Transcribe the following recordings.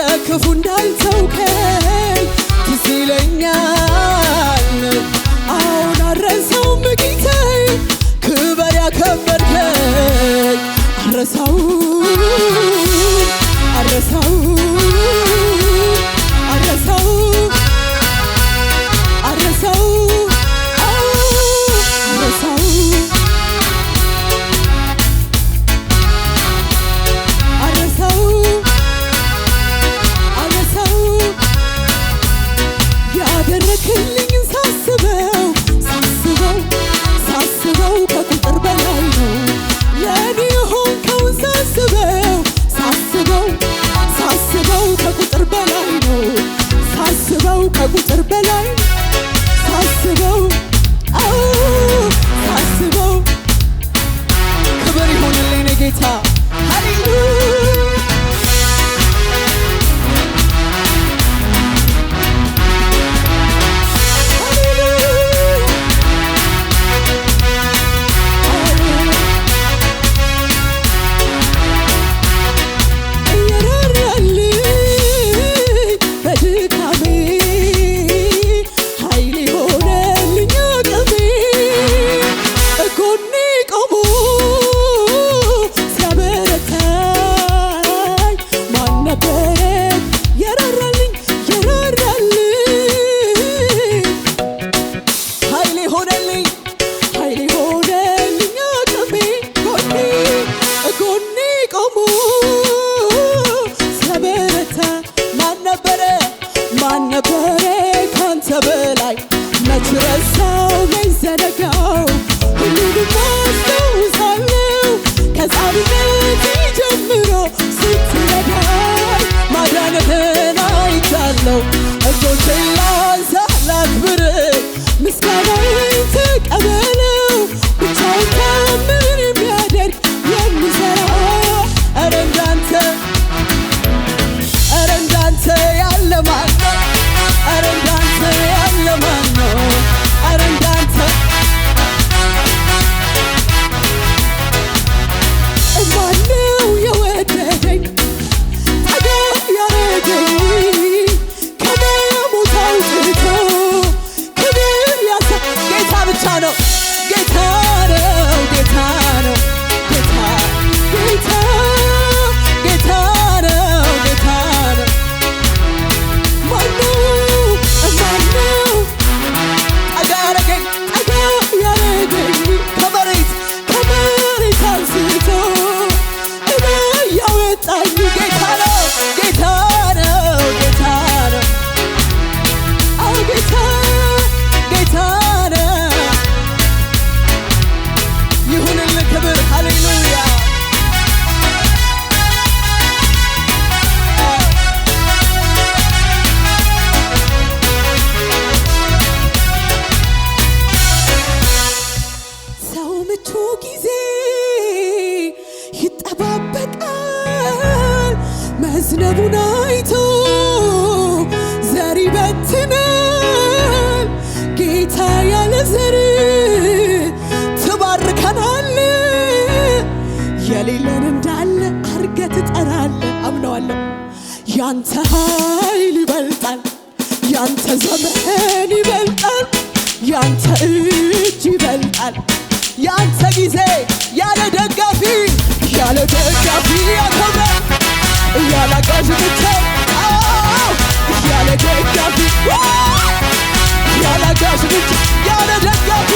ለክፉ እንዳልተውከኝ ትዝ ይለኛል። አሁን አልረሳውም ጌታዬ ክበር ያከበርከኝ አልረሳውም አልረሳውም አልረሳውም አልረሳውም አልረሳውም አልረሳውም ያደረክልኝን ሳስበው ሳስበው ሳስበው ከቁጥር በላይ ነው ለኔ የሆንከውን ሳስበው ሳስበው ሳስበው ከቁጥር በላይ ነው ሳስበው ከቁጥር በላይ ሳስበው ሳስበው ክብር ይሁንልኝ ጌታ ሃሌሉያ መዝነቡን አይቶ ዘር ይበትናል ጌታ ያለ ዘር ትባርከናል የሌለን እንዳለ አርገህ ትጠራለህ አምነዋለሁ ያንተ ኃይል ይበልጣል ያንተ ዘመን ይበልጣል ያንተ እጅ ይበልጣል ያንተ ጊዜ ያለ ደጋፊ ያከብራል ያለ አጋዥ ብቻ ያለ ደጋፊ ያለ አጋዥ ብቻ ያለ ደጋፊ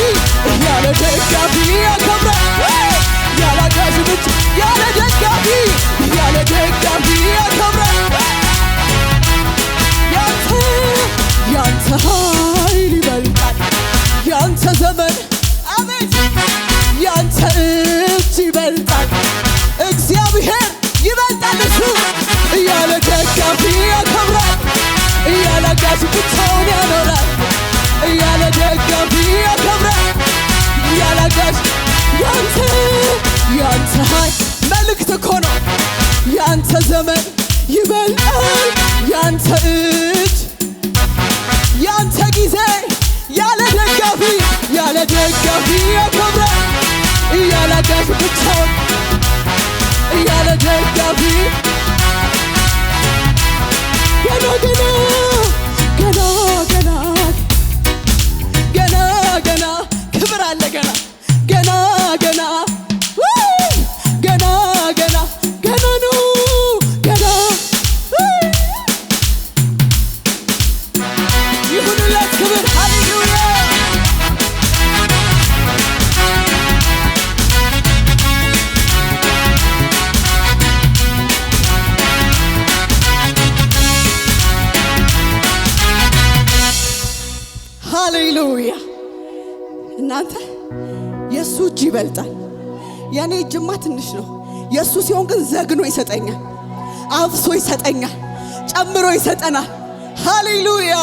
ያከብራል ያለ አጋዥ ብቻ ያለ ደጋፊ ያከብራል ያንተ ኃይል ይበልጣል ያንተ ዘመን አቤት ያንተ እጅ ይበልጣል እግዚአብሔር ይበልጣል እሱ ያለ ደጋፊ ያከብራል ያለ አጋዥ ብቻውን ያኖራል ያለ ደጋፊ ያከብራል ያለ አጋዥ ያንተ ኃይል መልእክት እኮ ነው ያንተ ዘመን ይበልጣል ያንተ እጅ ያንተ ጊዜ ያለ ደጋፊ ያከብራል ያለ አጋዥ ብቻውን ያለ ደጋፊ ሃሌሉያ። እናንተ የሱ እጅ ይበልጣል። የኔ እጅማ ትንሽ ነው። የሱ ሲሆን ግን ዘግኖ ይሰጠኛል፣ አፍሶ ይሰጠኛል፣ ጨምሮ ይሰጠናል። ሃሌሉያ